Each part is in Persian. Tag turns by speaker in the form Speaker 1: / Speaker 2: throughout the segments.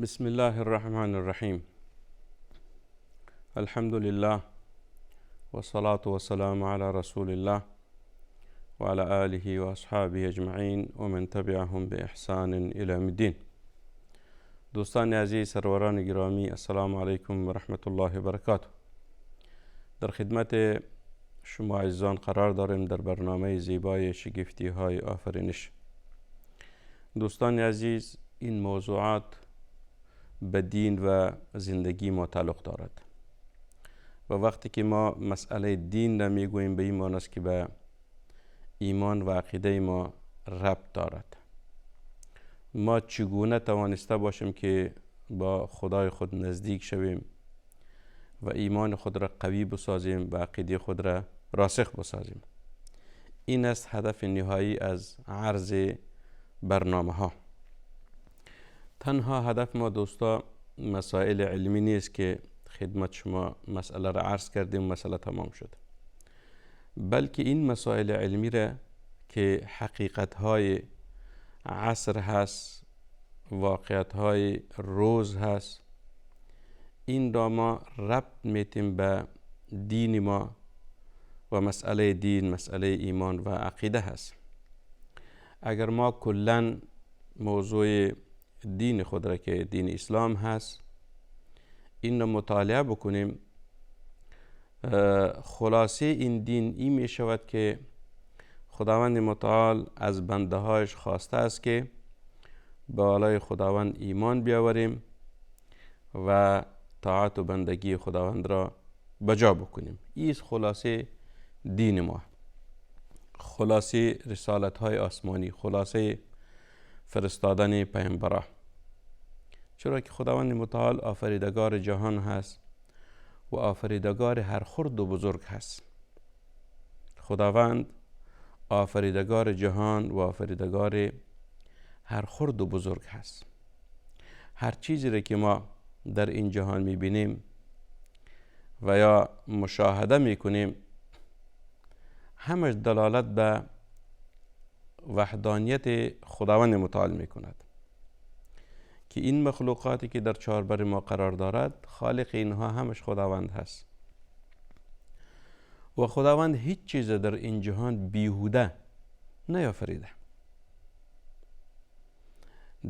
Speaker 1: بسم الله الرحمن الرحیم. الحمد لله والصلاة والسلام على رسول الله وعلى آله وأصحابه اجمعین و من تبعهم بإحسان إلى يوم الدین. دوستان عزیز، سروران گرامی، السلام علیکم و رحمت الله و برکاته. در خدمت شما عزیزان قرار داریم در برنامه زیبای شگفتی های آفرینش. دوستان عزیز، این موضوعات به دین و زندگی ما تعلق دارد و وقتی که ما مسئله دین را میگوییم به این معنی است که به ایمان و عقیده ما ربط دارد. ما چگونه توانسته باشیم که با خدای خود نزدیک شویم و ایمان خود را قوی بسازیم و عقیده خود را راسخ بسازیم. این است هدف نهایی از عرض برنامه ها. تنها هدف ما دوستا مسائل علمی نیست که خدمت شما مسئله را عرض کردیم و مسئله تمام شد، بلکه این مسائل علمی را که حقیقت های عصر هست، واقعیت های روز هست، این را ما ربط میتیم به دین ما و مسئله دین، مسئله ایمان و عقیده هست. اگر ما کلن موضوع دین خود را که دین اسلام هست این را مطالعه بکنیم، خلاصه این دین این می شود که خداوند متعال از بنده هایش خواسته است که به بالای خداوند ایمان بیاوریم و طاعت و بندگی خداوند را بجا بکنیم. این خلاصه دین ما، خلاصه رسالت های آسمانی، خلاصه فرستادن پیامبران. چرا که خداوند متعال آفریدگار جهان هست و آفریدگار هر خرد و بزرگ هست. خداوند آفریدگار جهان و آفریدگار هر خرد و بزرگ هست. هر چیزی را که ما در این جهان میبینیم و یا مشاهده میکنیم همش دلالت به وحدانیت خداوند متعال میکند که این مخلوقاتی که در چهاربر ما قرار دارد خالق اینها همش خداوند هست و خداوند هیچ چیز در این جهان بیهوده نیافریده.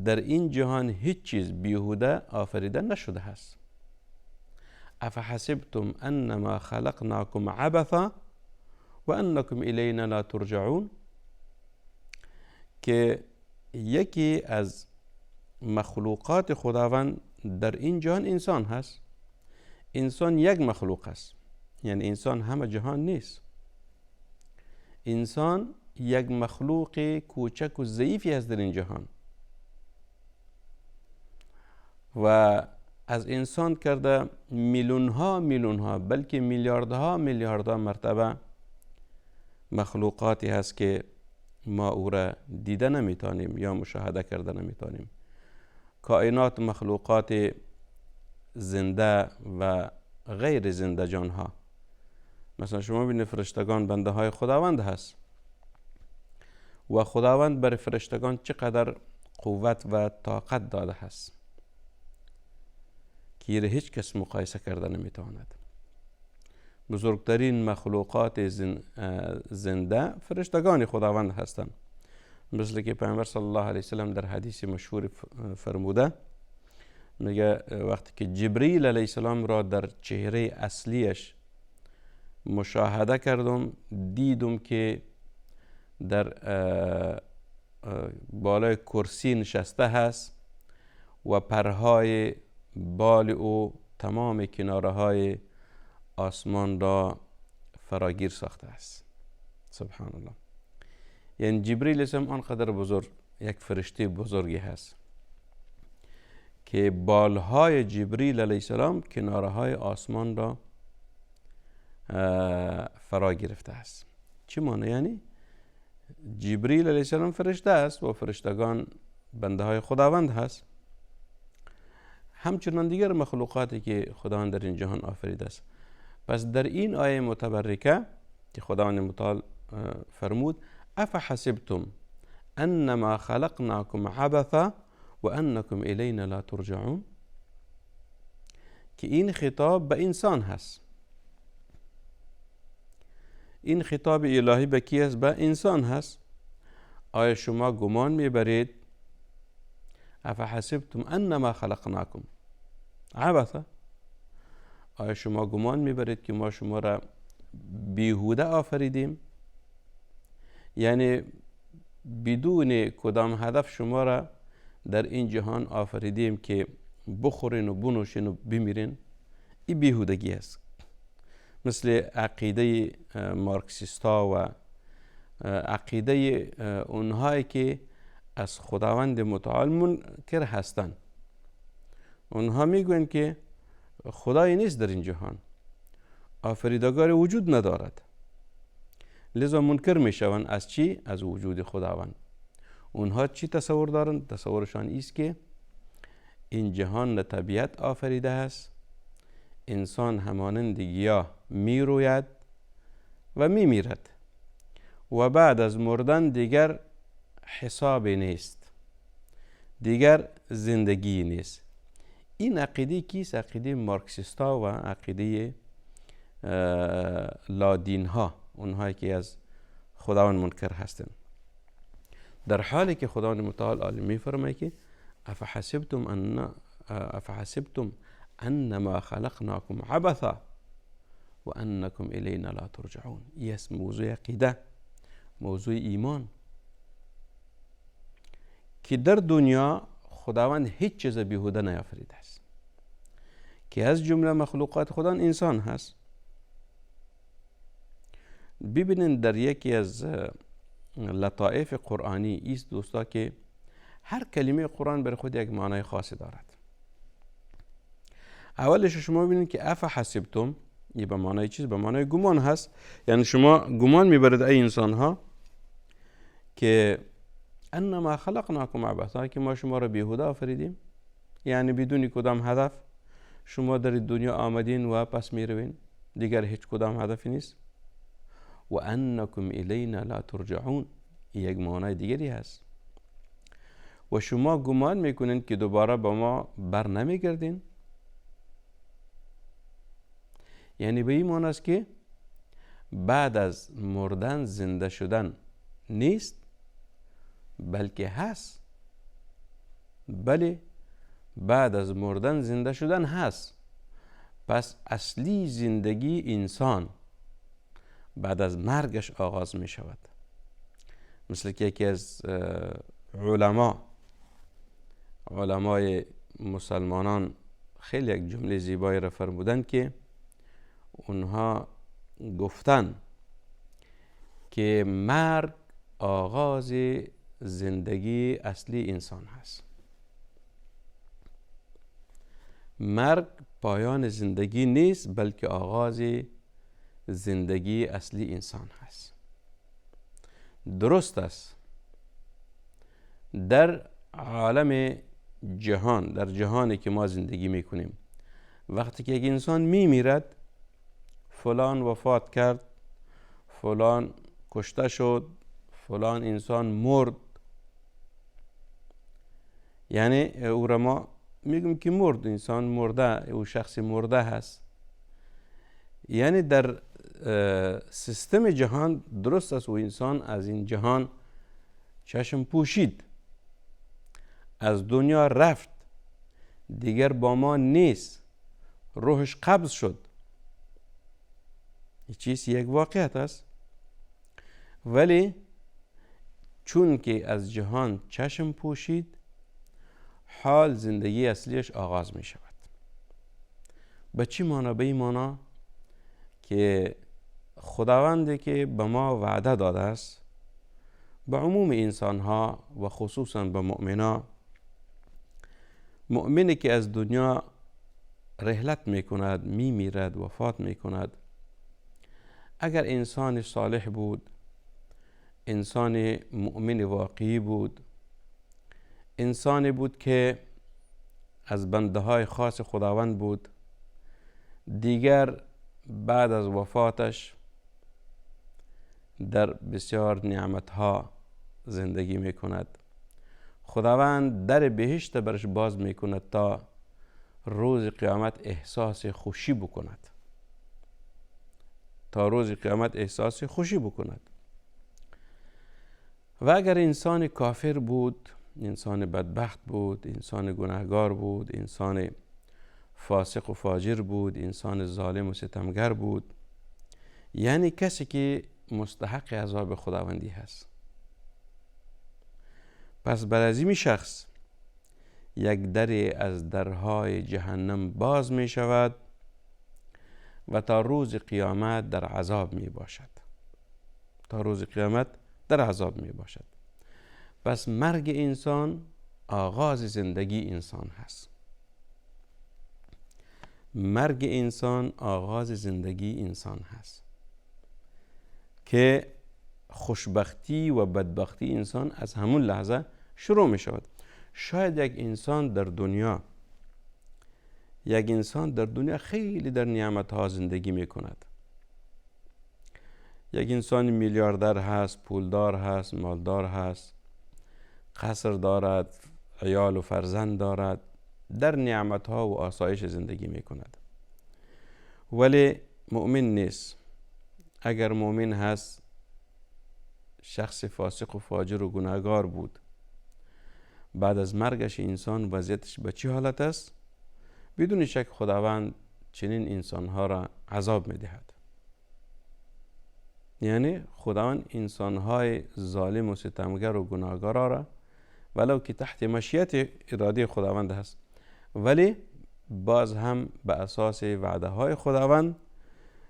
Speaker 1: در این جهان هیچ چیز بیهوده آفریده نشده هست. افحسبتم انما خلقناکم عبثا و انکم الینا لا ترجعون، که یکی از مخلوقات خداوند در این جهان انسان هست. انسان یک مخلوق است، یعنی انسان همه جهان نیست. انسان یک مخلوق کوچک و ضعیفی است در این جهان و از انسان کرده میلیون ها بلکه میلیاردها مرتبه مخلوقاتی هست که ما او را دیده نمیتونیم یا مشاهده کرده نمیتونیم. کائنات مخلوقات زنده و غیر زنده جان ها، مثلا شما ببینید فرشتگان بنده های خداوند هست و خداوند بر فرشتگان چقدر قوت و طاقت داده هست که هیچ کس مقایسه کرده نمیتواند. بزرگترین مخلوقات زنده فرشتگان خداوند هستند، مثل که پیامبر صلی الله علیه وسلم در حدیث مشهور فرموده، میگه وقتی که جبریل علیه السلام را در چهره اصلیش مشاهده کردم دیدم که در بالای کرسی نشسته هست و پرهای بال او تمام کناره های آسمان را فراگیر ساخته است. سبحان الله. یعنی جبریل اسم آنقدر بزرگ، یک فرشته بزرگی هست که بالهای جبریل علیه السلام کناره های آسمان را فرا گرفته است. چی معنی؟ یعنی جبریل علیه السلام فرشته است و فرشتگان بنده های خداوند هست، همچنان دیگر مخلوقاتی که خداوند در این جهان آفریده است. پس در این آیه متبرکه که خداوند متعال فرمود افحسبتم انما خلقناکم عبثا و انکم الینا لا ترجعون، که این خطاب به انسان هست. این خطاب الهی به کی است؟ به انسان هست. آیا شما گمان میبرید افحسبتم انما خلقناکم عبثا؟ آیا شما گمان میبرید که ما شما را بیهوده آفریدیم؟ یعنی بدون کدام هدف شما را در این جهان آفریدیم که بخورین و بنوشین و بمیرین؟ این بیهودگی است. مثل عقیده مارکسیستا و عقیده اونهایی که از خداوند متعال منکر هستند. اونها میگوین که خدایی نیست در این جهان، آفریدگار وجود ندارد، لذا منکر میشوند از چی؟ از وجود خداوند. اونها چی تصور دارند؟ تصورشان ایست که این جهان طبیعت آفریده است، انسان همانند گیاه می روید و می میرد و بعد از مردن دیگر حسابی نیست، دیگر زندگی نیست. این عقیده کیست؟ عقیده مارکسیستا و عقیده لادین ها، اونهایی که از خداوند منکر هستند. در حالی که خداوند متعال عالی می فرماید که افحسبتم انما خلقناکم عبثا و انکم الینا لا ترجعون. این است موضوع عقیده، موضوع ایمان، که در دنیا خداوند هیچ چیز بیهوده نیافریده است، که از جمله مخلوقات خدا انسان هست. ببینید در یکی از لطائف قرآنی ایست دوستا که هر کلمه قرآن برای خود یک معنای خاصی دارد. اولش شما ببینید که افحسبتم، این به معنای چیز؟ به معنای گمان هست. یعنی شما گمان میبرید ای انسان ها که انما خلقناکم عبثا، که ما شما را بیهوده آفریدیم، یعنی بدون کدام هدف شما در دنیا آمدین و پس میروین، دیگر هیچ کدام هدفی نیست. و انکم الینا لا ترجعون، یک معنای دیگری هست. و شما گمان میکنین که دوباره با ما بر نمیگردین. یعنی به این معنی است که بعد از مردن زنده شدن نیست، بلکه هست. بله، بعد از مردن زنده شدن هست. پس اصلی زندگی انسان بعد از مرگش آغاز می شود. مثل که یکی از علمای مسلمانان خیلی یک جمله زیبایی را فرمودن که اونها گفتن که مرگ آغاز زندگی اصلی انسان هست. مرگ پایان زندگی نیست، بلکه آغاز زندگی اصلی انسان هست. درست است در عالم جهان، در جهانی که ما زندگی میکنیم، وقتی که یک انسان میمیرد، فلان وفات کرد، فلان کشته شد، فلان انسان مرد، یعنی او را ما میگم که مرد، انسان مرده، او شخص مرده هست. یعنی در سیستم جهان درست است و انسان از این جهان چشم پوشید، از دنیا رفت، دیگر با ما نیست، روحش قبض شد. این چیز یک واقعیت است. ولی چون که از جهان چشم پوشید، حال زندگی اصلیش آغاز می شود. به چی معنی؟ به این معنی که خداوندی که به ما وعده داده است به عموم انسان ها و خصوصا به مؤمنی که از دنیا رحلت می کند، می میرد، وفات می کند، اگر انسان صالح بود، انسان مؤمن واقعی بود، انسانی بود که از بنده های خاص خداوند بود، دیگر بعد از وفاتش در بسیار نعمت ها زندگی می کند، خداوند در بهشت برش باز میکند تا روز قیامت احساس خوشی بکند، تا روز قیامت احساس خوشی بکند. و اگر انسان کافر بود، انسان بدبخت بود، انسان گناهگار بود، انسان فاسق و فاجر بود، انسان ظالم و ستمگر بود، یعنی کسی که مستحق عذاب خداوندی هست، پس بر از این شخص یک دری از درهای جهنم باز می شود و تا روز قیامت در عذاب می باشد، تا روز قیامت در عذاب می باشد. پس مرگ انسان آغاز زندگی انسان هست. مرگ انسان آغاز زندگی انسان هست که خوشبختی و بدبختی انسان از همون لحظه شروع می شود. شاید یک انسان در دنیا خیلی در نعمت ها زندگی می کند. یک انسان میلیاردر هست، پولدار هست، مالدار هست، قصر دارد، عیال و فرزند دارد، در نعمت ها و آسایش زندگی می کند، ولی مؤمن نیست. اگر مؤمن هست، شخص فاسق و فاجر و گناهگار بود، بعد از مرگش انسان وضعیتش به چه حالت است؟ بدون شک خداوند چنین انسانها را عذاب می دهد. یعنی خداوند انسانهای ظالم و ستمگر و گناهگار را ولو که تحت مشیت اراده خداوند هست، ولی باز هم به اساس وعده های خداوند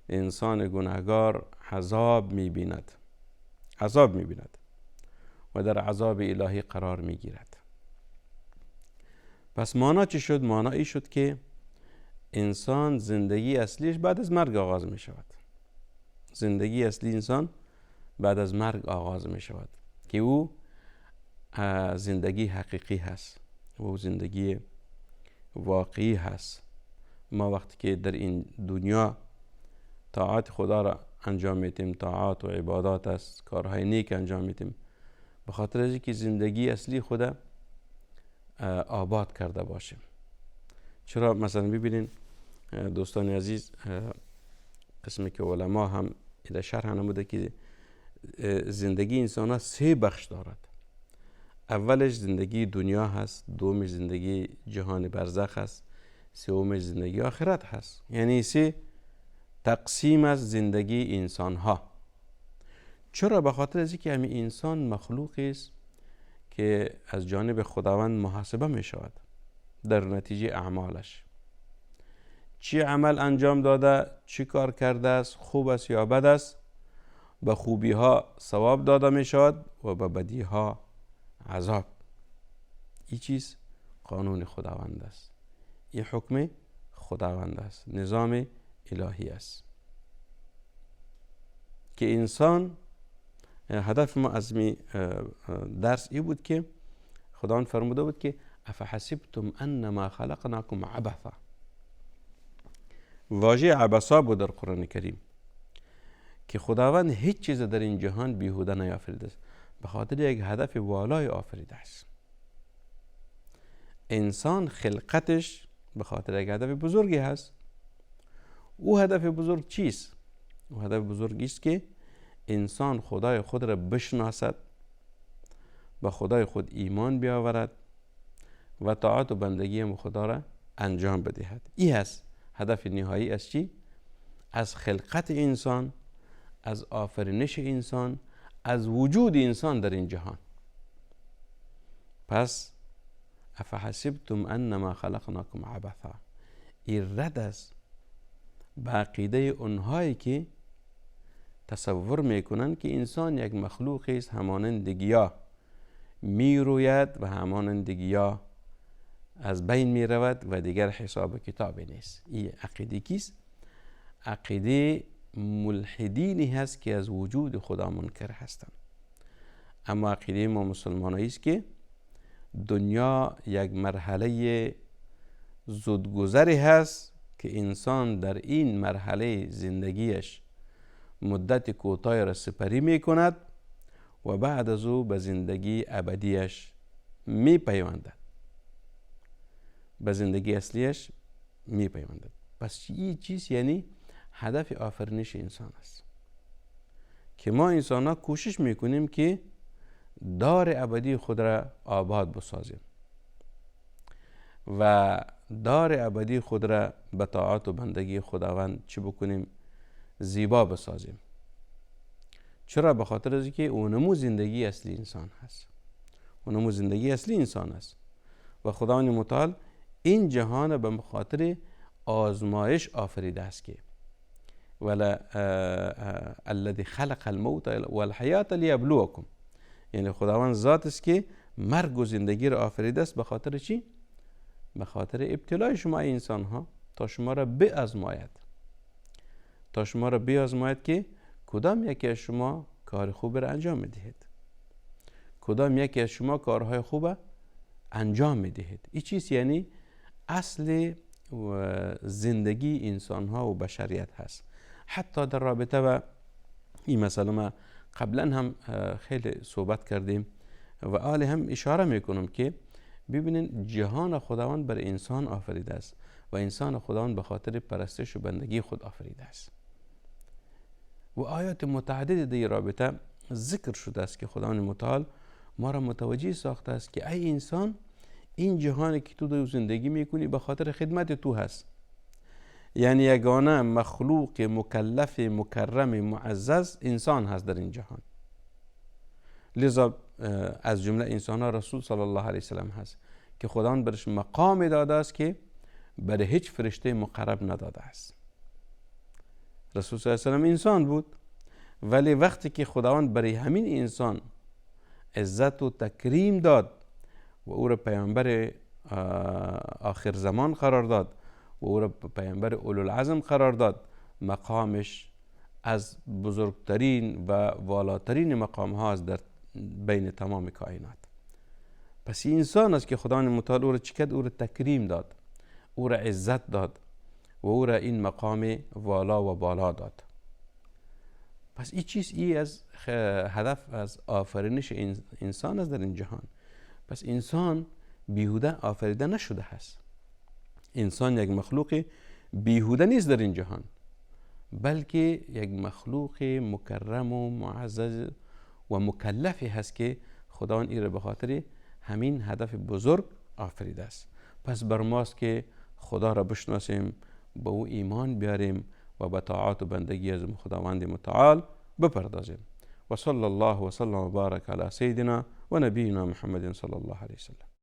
Speaker 1: انسان گناهگار عذاب می بیند و در عذاب الهی قرار می گیرد. پس معنا چی شد؟ معنا ای شد که انسان زندگی اصلیش بعد از مرگ آغاز می شود. زندگی اصلی انسان بعد از مرگ آغاز می شود که او زندگی حقیقی هست و زندگی واقعی هست. ما وقتی که در این دنیا طاعت خدا را انجام میتیم، طاعات و عبادات است، کارهای نیک انجام میتیم، به خاطر از اینکه زندگی اصلی خدا آباد کرده باشیم. چرا مثلا ببینین دوستان عزیز، قسمی که علما هم ایده شرح نموده که زندگی انسان ها 3 بخش دارد. اولش زندگی دنیا هست، دومش زندگی جهان برزخ هست، سومش زندگی آخرت هست. یعنی 3 تقسیم از زندگی انسان ها. چرا؟ به خاطر از اینکه همین انسان مخلوقی است که از جانب خداوند محاسبه می شود در نتیجه اعمالش. چی عمل انجام داده، چی کار کرده است، خوب است یا بد است، به خوبی ها ثواب داده می شود و به بدی ها عذاب. این چیز قانون خداوند است، این حکم خداوند است، نظام الهی است که انسان، هدف ما از می درس ای بود که خداوند فرموده بود که افحسبتم انما خلقناکم عبثا. واژه عبثا بود در قرآن کریم که خداوند هیچ چیز در این جهان بیهوده نیافریده است، به خاطر یک هدف والای آفریده است. انسان خلقتش به خاطر یک هدف بزرگی هست. او هدف بزرگ چیست؟ او هدف بزرگی است که انسان خدای خود را بشناسد، به خدای خود ایمان بیاورد و طاعت و بندگی خدا را انجام بدهد. این هست هدف نهایی از چی؟ از خلقت انسان، از آفرینش انسان، از وجود انسان در این جهان. پس افحسبتم انما خلقناکم عبثا، این رد است به عقیده اونهایی که تصور میکنن که انسان یک مخلوقی است همانند گیاه، میروید و همانند گیاه از بین میرود و دیگر حساب کتابی نیست. این عقیده کیست؟ عقیده ملحدینی هست که از وجود خدا منکر هستند. اما عقیده ما مسلمانایی است که دنیا یک مرحله زودگذری هست که انسان در این مرحله زندگیش مدت کوتاهی را سپری می کند و بعد از او به زندگی ابدیش می پیوندد، به زندگی اصلیش می پیوندد. پس این چیز یعنی هدف آفرینش انسان است که ما انسان ها کوشش میکنیم که دار ابدی خود را آباد بسازیم و دار ابدی خود را به طاعت و بندگی خداوند چی بکنیم؟ زیبا بسازیم. چرا؟ به خاطر از اینکه اونمو زندگی اصلی انسان هست، اونمو زندگی اصلی انسان است و خداوند متعال این جهان به خاطر آزمایش آفریده است که ولا الذي خلق الموت والحیات لیبلوکم، یعنی خداوند ذات است که مرگ و زندگی را آفریده است. به خاطر چی؟ به خاطر ابتلای شما انسان ها، تا شما را بیازماید، تا شما را بیازماید که کدام یکی از شما کار خوب را انجام میدهید، کدام یکی از شما کارهای خوب انجام میدهید. این چیز یعنی اصل زندگی انسان ها و بشریت هست. حتی در رابطه با این مسئله ما قبلا هم خیلی صحبت کردیم و آلی هم اشاره میکنم که ببینین جهان خداوند بر انسان آفریده است و انسان خداوند به خاطر پرستش و بندگی خود آفریده است. و آیات متعدد در رابطه ذکر شده است که خداوند متعال ما را متوجه ساخته است که ای انسان، این جهانی که تو در زندگی میکنی به خاطر خدمت تو هست. یعنی یگانه مخلوق مکلف مکرم معزز انسان هست در این جهان. لذا از جمله انسان ها رسول صلی الله علیه وسلم هست که خداوند برش مقام داده است که برای هیچ فرشته مقرب نداده است. رسول صلی الله علیه وسلم انسان بود، ولی وقتی که خداوند برای همین انسان عزت و تکریم داد و او را پیامبر آخر زمان قرار داد و او را پیامبر اولوالعزم قرار داد، مقامش از بزرگترین و والاترین مقام ها است در بین تمام کائنات. پس این انسان است که خداوند متعال او را چی کرد؟ او را تکریم داد، او را عزت داد و او را این مقام والا و بالا داد. پس این چیز از هدف از آفرینش انسان است در این جهان. پس انسان بیهوده آفریده نشده هست. انسان یک مخلوق بیهوده نیست در این جهان، بلکه یک مخلوق مکرم و معزز و مکلفی هست که خداوند این را به خاطر همین هدف بزرگ آفریده است. پس بر ماست که خدا را بشناسیم، به او ایمان بیاریم و به طاعت و بندگی از خداوند متعال بپردازیم. و صلی الله و سلم و بارک علی سیدنا و نبینا محمد صلی الله علیه وسلم.